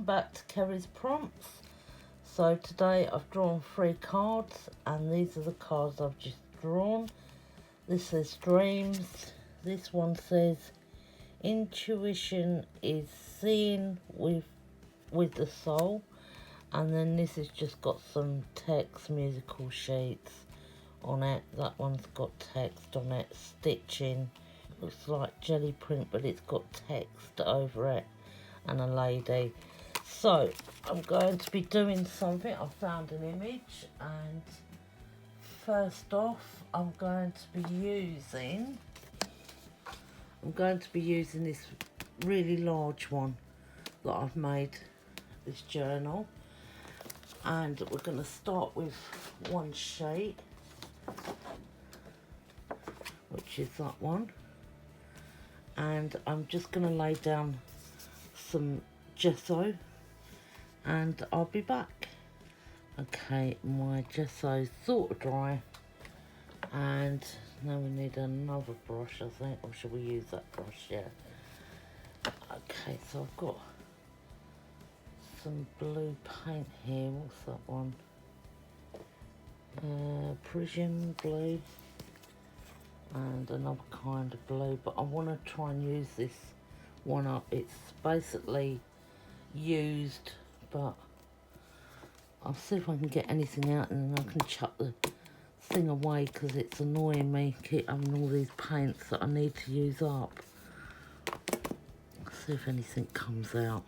welcome back to Kerry's Prompts. So today I've drawn 3 cards and these are the cards I've just drawn. This says dreams, this one says intuition is seeing with the soul, and then this has just got some text musical sheets on it. That one's got text on it, stitching, looks like jelly print but it's got text over it, and a lady. So I'm going to be doing something. I found an image, and first off I'm going to be using this really large one that I've made, this journal, and we're going to start with one sheet, which is that one, and I'm just going to lay down some gesso and I'll be back. Okay, my gesso's sort of dry, and now we need another brush, I think, or should we use that brush? Yeah. Okay, so I've got some blue paint here. What's that one? Prussian blue and another kind of blue, but I want to try and use this one up. It's basically used, but I'll see if I can get anything out and then I can chuck the thing away because it's annoying me keep having all these paints that I need to use up. See if anything comes out.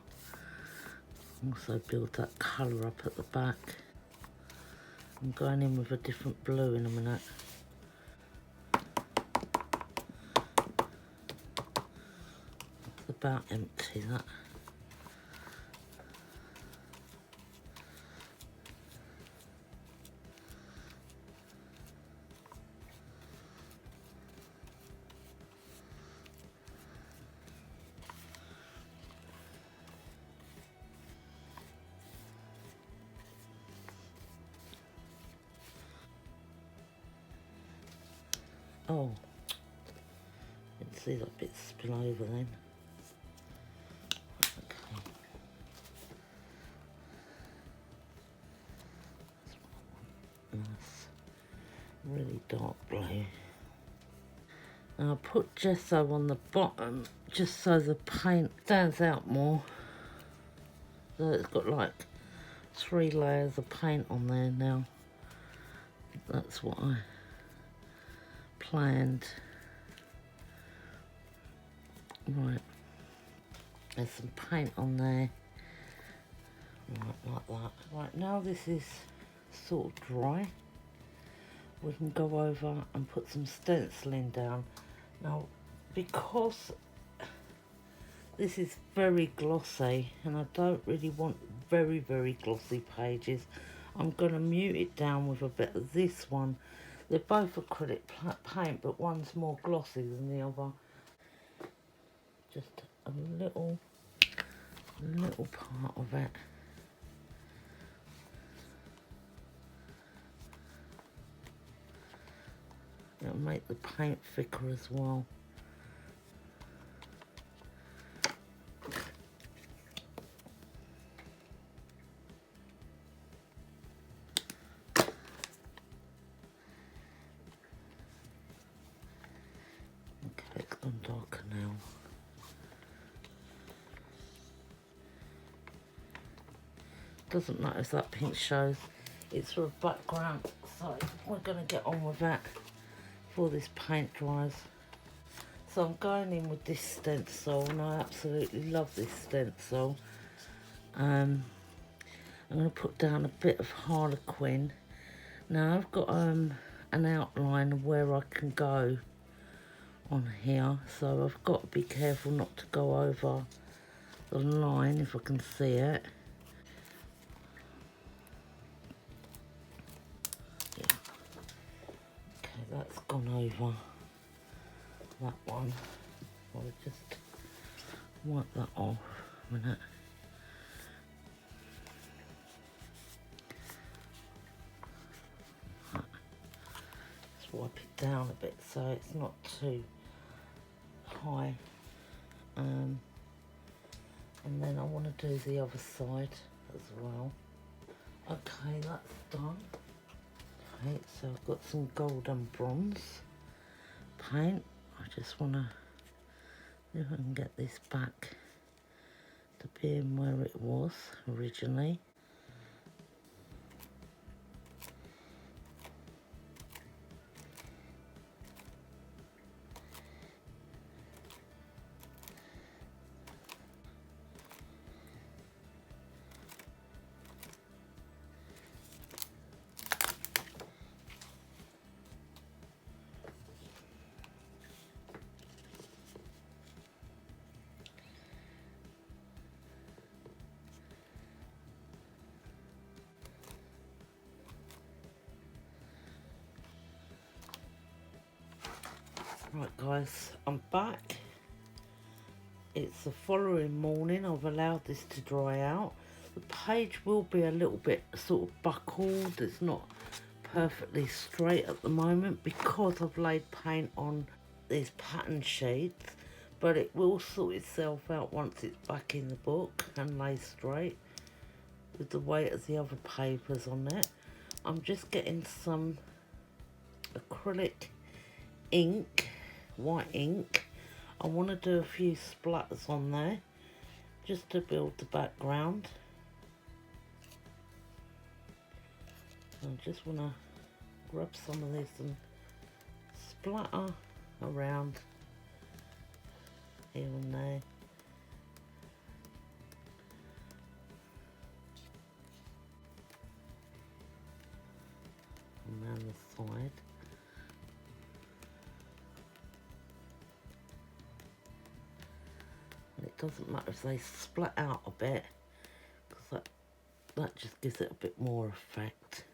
Also build that colour up at the back. I'm going in with a different blue in a minute. It's about empty, that. Oh, didn't see that bit spill over then. Okay. Nice, really dark blue. Now I'll put gesso on the bottom just so the paint stands out more. So it's got like 3 layers of paint on there now. That's what I planned. Right, there's some paint on there. Right, like that. Right, now this is sort of dry, we can go over and put some stenciling down. Now, because this is very glossy and I don't really want very, very glossy pages, I'm going to mute it down with a bit of this one. They're both acrylic paint, but one's more glossy than the other. Just a little part of it. It'll make the paint thicker as well. Okay, it's gone darker now. Doesn't matter if that pink shows, it's for a background, so we're going to get on with that before this paint dries. So I'm going in with this stencil, and I absolutely love this stencil. I'm going to put down a bit of Harlequin. Now I've got an outline of where I can go on here, so I've got to be careful not to go over the line if I can see it. Yeah. Okay, that's gone over that one. I'll just wipe that off a minute. Just wipe it down a bit so it's not too high. And then I want to do the other side as well. Okay, that's done. Okay, so I've got some gold and bronze paint. I just want to, if I can get this back to being where it was originally. Right guys, I'm back. It's the following morning. I've allowed this to dry out. The page will be a little bit sort of buckled. It's not perfectly straight at the moment because I've laid paint on these pattern sheets, but it will sort itself out once it's back in the book and laid straight with the weight of the other papers on it. I'm just getting some acrylic ink, white ink. I want to do a few splatters on there just to build the background. I just want to grab some of this and splatter around here and there. And around the side. And it doesn't matter if they splat out a bit, because that just gives it a bit more effect.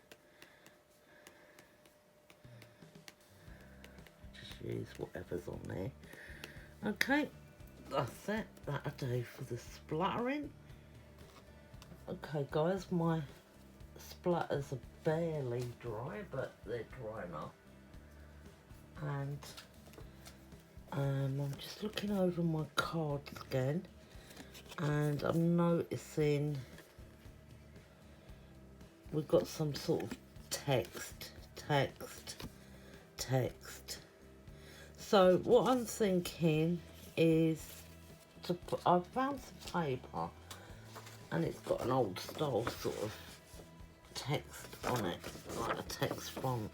Just use whatever's on there. Okay, that's it. That'll do for the splattering. Okay guys, my splatters are barely dry, but they're dry enough. And I'm just looking over my cards again, and I'm noticing we've got some sort of text. So what I'm thinking is to put, I found some paper and it's got an old style sort of text on it, like a text font.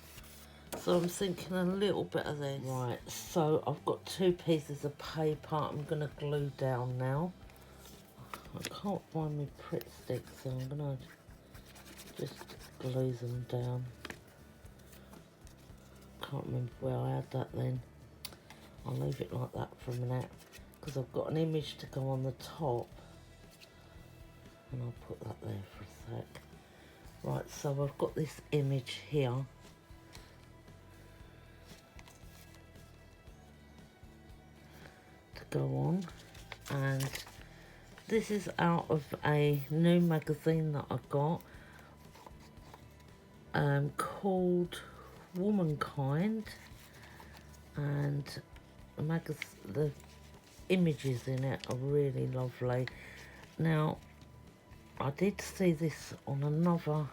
So I'm thinking a little bit of this. Right, so I've got 2 pieces of paper I'm going to glue down now. I can't find my Pritt sticks, so I'm going to just glue them down. Can't remember where I had that then. I'll leave it like that for a minute, because I've got an image to go on the top. And I'll put that there for a sec. Right, so I've got this image here. Go on, and this is out of a new magazine that I got called Womankind, and the images in it are really lovely. Now I did see this on another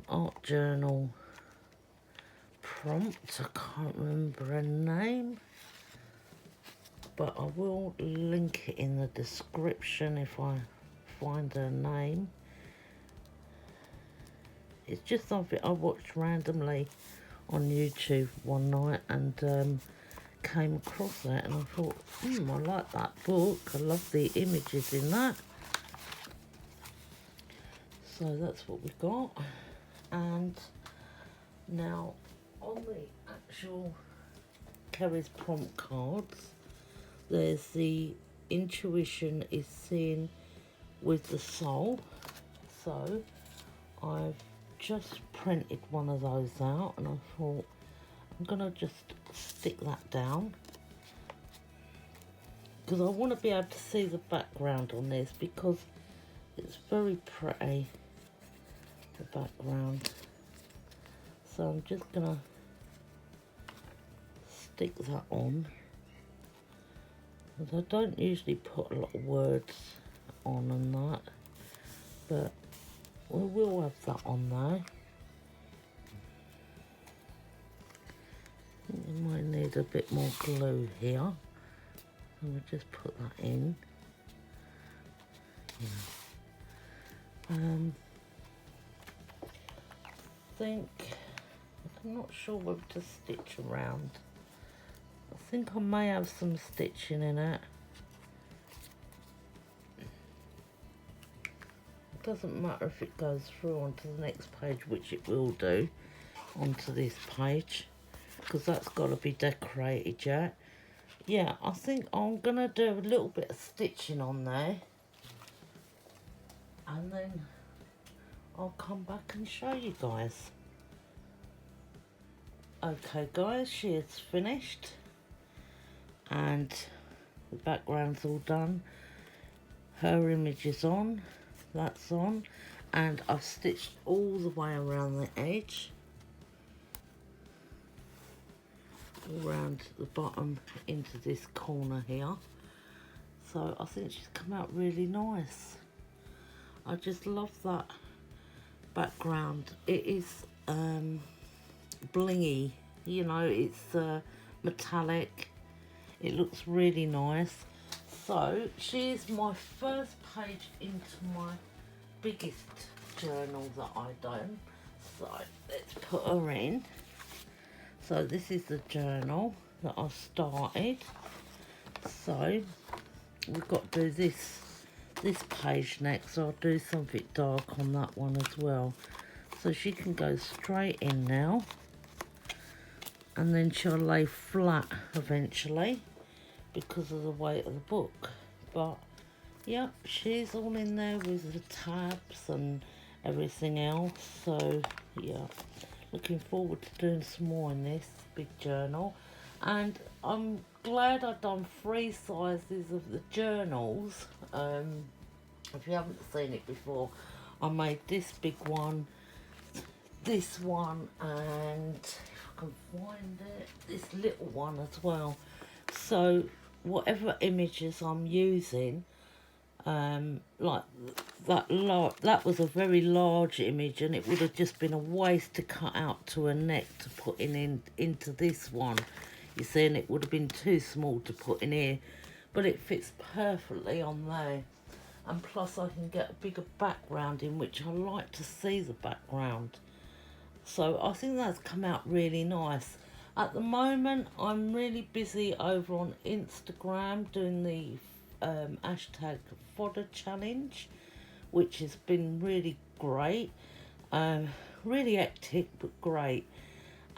art journal prompt. I can't remember her name, but I will link it in the description if I find her name. It's just something I watched randomly on YouTube one night and came across it, and I thought, I like that book. I love the images in that. So that's what we got. And now on the actual Kerry's prompt cards, there's the intuition is seen with the soul. So I've just printed one of those out, and I thought I'm gonna just stick that down because I want to be able to see the background on this, because it's very pretty, the background. So I'm just gonna stick that on because I don't usually put a lot of words on and that, but we will have that on there. We might need a bit more glue here, and we'll just put that in. Yeah. I'm not sure whether to stitch around. I think I may have some stitching in it. It doesn't matter if it goes through onto the next page, which it will do, onto this page, because that's got to be decorated yet. Yeah, I think I'm going to do a little bit of stitching on there, and then I'll come back and show you guys. Okay guys, she is finished and the background's all done. Her image is on, that's on, and I've stitched all the way around the edge, all around the bottom into this corner here. So I think she's come out really nice. I just love that background. It is blingy, you know, it's metallic. It looks really nice. So she's my first page into my biggest journal that I've done. So let's put her in. So this is the journal that I started. So we've got to do this page next. So I'll do something dark on that one as well. So she can go straight in now, and then she'll lay flat eventually because of the weight of the book. But yeah, she's all in there with the tabs and everything else. So yeah, looking forward to doing some more in this big journal. And I'm glad I've done 3 sizes of the journals. If you haven't seen it before, I made this big one, this one, and if I can find it, this little one as well. So whatever images I'm using, like that was a very large image, and it would have just been a waste to cut out to a neck to put into this one, you see, and it would have been too small to put in here, but it fits perfectly on there. And plus I can get a bigger background in, which I like to see the background. So I think that's come out really nice. At the moment I'm really busy over on Instagram doing the hashtag fodder challenge, which has been really great. Really hectic but great.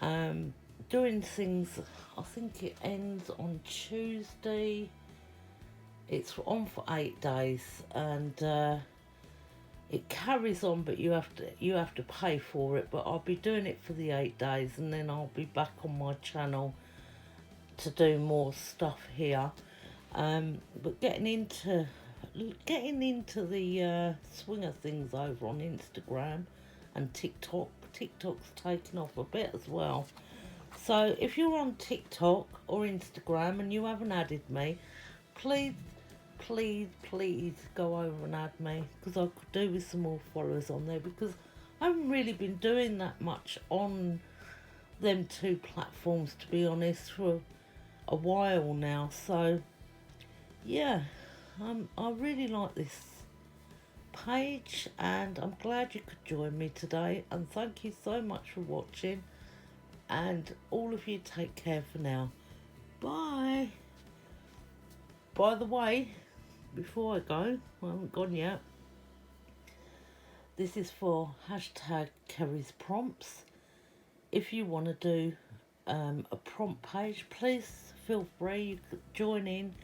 Doing things, I think it ends on Tuesday. It's on for 8 days, and it carries on, but you have to pay for it. But I'll be doing it for the 8 days, and then I'll be back on my channel to do more stuff here. But getting into the swing of things over on Instagram and TikTok. TikTok's taken off a bit as well. So if you're on TikTok or Instagram and you haven't added me, please go over and add me, because I could do with some more followers on there, because I haven't really been doing that much on them 2 platforms, to be honest, for a while now. So yeah, I really like this page, and I'm glad you could join me today, and thank you so much for watching, and all of you take care for now. Bye. By the way, before I go, I haven't gone yet, this is for hashtag Kerry's Prompts. If you want to do a prompt page, please feel free, you could join in.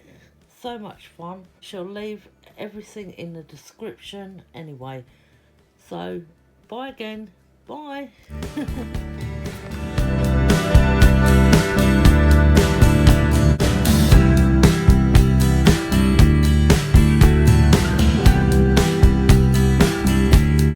So much fun. She'll leave everything in the description anyway. So bye again. Bye.